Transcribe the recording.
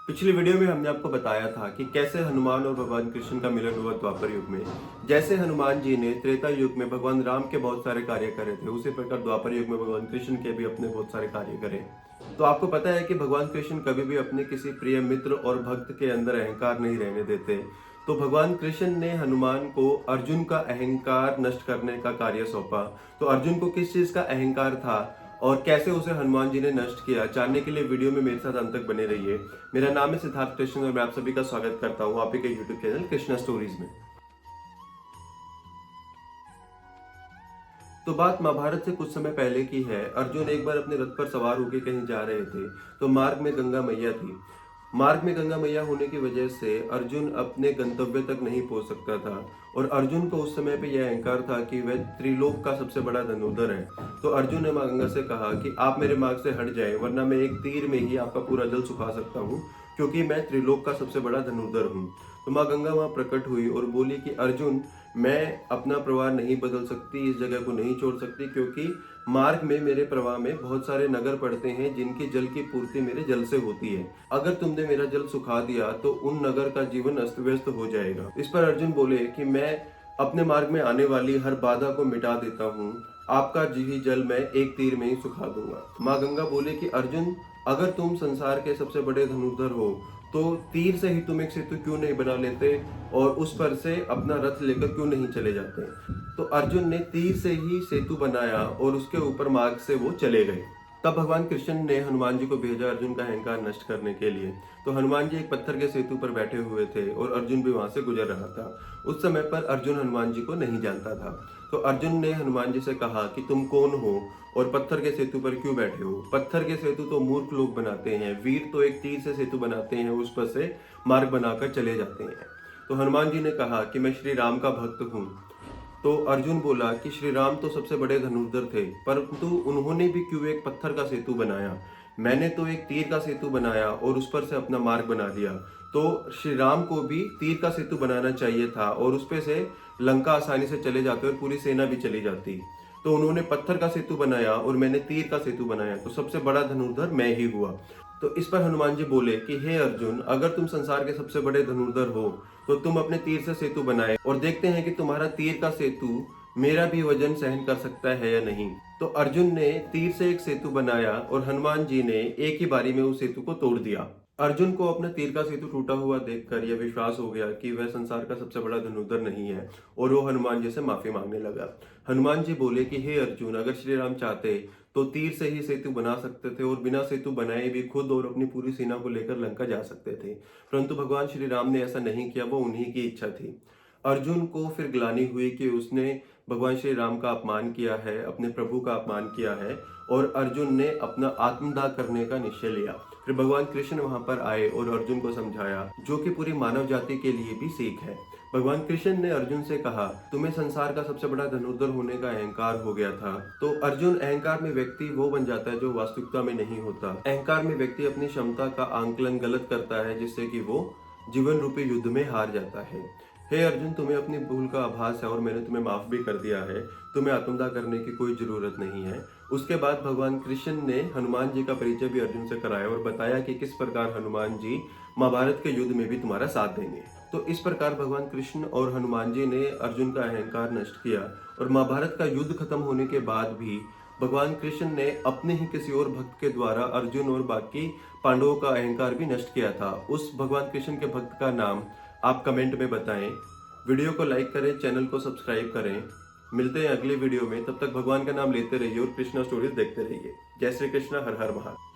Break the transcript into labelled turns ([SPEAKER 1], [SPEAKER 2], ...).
[SPEAKER 1] पिछली वीडियो में हमने आपको बताया था कि कैसे हनुमान और भगवान कृष्ण का मिलन हुआ द्वापर युग में। जैसे हनुमान जी ने त्रेता युग में भगवान राम के बहुत सारे कार्य करे थे, उसी प्रकार द्वापर युग में भगवान कृष्ण के भी अपने बहुत सारे कार्य करे। तो आपको पता है कि भगवान कृष्ण कभी भी अपने किसी प्रिय मित्र और भक्त के अंदर अहंकार नहीं रहने देते। तो भगवान कृष्ण ने हनुमान को अर्जुन का अहंकार नष्ट करने का कार्य सौंपा। तो अर्जुन को किस चीज का अहंकार था और कैसे उसे हनुमान जी ने नष्ट किया, जानने के लिए वीडियो में मेरे साथ अंत तक बने रहिए। मेरा नाम है सिद्धार्थ कृष्ण और मैं आप सभी का स्वागत करता हूँ आप के यूट्यूब चैनल कृष्णा स्टोरीज में। तो बात महाभारत से कुछ समय पहले की है। अर्जुन एक बार अपने रथ पर सवार होकर कहीं जा रहे थे। तो मार्ग में गंगा मैया थी। मार्ग में गंगा मैया होने की वजह से अर्जुन अपने गंतव्य तक नहीं पहुंच सकता था। और अर्जुन को उस समय पे यह अहंकार था कि वह त्रिलोक का सबसे बड़ा धनुर्धर है। तो अर्जुन ने माँ गंगा से कहा कि आप मेरे मार्ग से हट जाए, वरना मैं एक तीर में ही आपका पूरा जल सुखा सकता हूँ, क्योंकि मैं त्रिलोक का सबसे बड़ा धनुर्धर हूँ। तो माँ गंगा वहां प्रकट हुई और बोली कि अर्जुन, मैं अपना प्रवाह नहीं बदल सकती, इस जगह को नहीं छोड़ सकती, क्योंकि मार्ग में मेरे प्रवाह में बहुत सारे नगर पड़ते हैं जिनकी जल की पूर्ति मेरे जल से होती है। अगर तुमने मेरा जल सुखा दिया तो उन नगर का जीवन अस्त व्यस्त हो जाएगा। इस पर अर्जुन बोले कि मैं अपने मार्ग में आने वाली हर बाधा को मिटा देता हूँ, आपका ही जल मैं एक तीर में ही सुखा दूंगा। माँ गंगा बोले कि अर्जुन, अगर तुम संसार के सबसे बड़े धनुर्धर हो तो तीर से ही तुम एक सेतु क्यों नहीं बना लेते और उस पर से अपना रथ लेकर क्यों नहीं चले जाते। तो अर्जुन ने तीर से ही सेतु बनाया और उसके ऊपर मार्ग से वो चले गए। तब भगवान कृष्ण ने हनुमान जी को भेजा अर्जुन का अहंकार नष्ट करने के लिए। तो हनुमान जी एक पत्थर के सेतु पर बैठे हुए थे और अर्जुन भी वहां से गुजर रहा था। उस समय पर अर्जुन हनुमान जी को नहीं जानता था। तो अर्जुन ने हनुमान जी से कहा कि तुम कौन हो और पत्थर के सेतु पर क्यों बैठे हो। पत्थर के सेतु तो मूर्ख लोग बनाते हैं, वीर तो एक तीर से सेतु बनाते हैं, उस पर से मार्ग बनाकर चले जाते हैं। तो हनुमान जी ने कहा कि मैं श्री राम का भक्त हूँ। तो अर्जुन बोला कि श्री राम तो सबसे बड़े धनुर्धर थे, परंतु उन्होंने भी क्यों एक पत्थर का सेतु बनाया। मैंने तो एक तीर का सेतु बनाया और उस पर से अपना मार्ग बना दिया। तो श्री राम को भी तीर का सेतु बनाना चाहिए था और उस पे से लंका आसानी से चले जाते और पूरी सेना भी चली जाती। तो उन्होंने पत्थर का सेतु बनाया और मैंने तीर का सेतु बनाया, तो सबसे बड़ा धनुर्धर मैं ही हुआ। तो इस पर हनुमान जी बोले कि हे अर्जुन, अगर तुम संसार के सबसे बड़े धनुर्धर हो तो तुम अपने तीर से सेतु बनाए और देखते हैं कि तुम्हारा तीर का सेतु मेरा भी वजन सहन कर सकता है या नहीं। तो अर्जुन ने तीर से एक सेतु बनाया और हनुमान जी ने एक ही बारी में उस सेतु को तोड़ दिया। अर्जुन को अपने तीर का सेतु टूटा हुआ देखकर यह विश्वास हो गया कि वह संसार का सबसे बड़ा धनुर्धर नहीं है और वो हनुमान जी से माफी मांगने लगा। हनुमान जी बोले कि हे अर्जुन, अगर श्री राम चाहते तो तीर से ही सेतु बना सकते थे और बिना सेतु बनाए भी खुद और अपनी पूरी सेना को लेकर लंका जा सकते थे, परंतु भगवान श्री राम ने ऐसा नहीं किया, वो उन्हीं की इच्छा थी। अर्जुन को फिर ग्लानि हुई कि उसने भगवान श्री राम का अपमान किया है, अपने प्रभु का अपमान किया है, और अर्जुन ने अपना आत्मदाह करने का निश्चय लिया। फिर भगवान कृष्ण वहां पर आए और अर्जुन को समझाया, जो कि पूरी मानव जाति के लिए भी सीख है। भगवान कृष्ण ने अर्जुन से कहा, तुम्हें संसार का सबसे बड़ा धनुर्धर होने का अहंकार हो गया था। तो अर्जुन, अहंकार में व्यक्ति वो बन जाता है जो वास्तविकता में नहीं होता। अहंकार में व्यक्ति अपनी क्षमता का आंकलन गलत करता है, जिससे कि वो जीवन रूपी युद्ध में हार जाता है। हे अर्जुन, तुम्हें अपनी भूल का आभास है और मैंने तुम्हें माफ भी कर दिया है। तुम्हें आत्मदाह करने की कोई जरूरत नहीं है। उसके बाद भगवान कृष्ण ने हनुमान जी का परिचय भी अर्जुन से कराया और बताया कि किस प्रकार हनुमान जी महाभारत के युद्ध में भी तुम्हारा साथ देंगे। तो इस प्रकार भगवान कृष्ण और हनुमान जी ने अर्जुन का अहंकार नष्ट किया और महाभारत का युद्ध खत्म होने के बाद भी भगवान कृष्ण ने अपने ही किसी और भक्त के द्वारा अर्जुन और बाकी पांडवों का अहंकार भी नष्ट किया था। उस भगवान कृष्ण के भक्त का नाम आप कमेंट में बताएं। वीडियो को लाइक करें, चैनल को सब्सक्राइब करें। मिलते हैं अगली वीडियो में, तब तक भगवान का नाम लेते रहिए और कृष्णा स्टोरीज देखते रहिए। जय श्री कृष्णा, हर हर महादेव।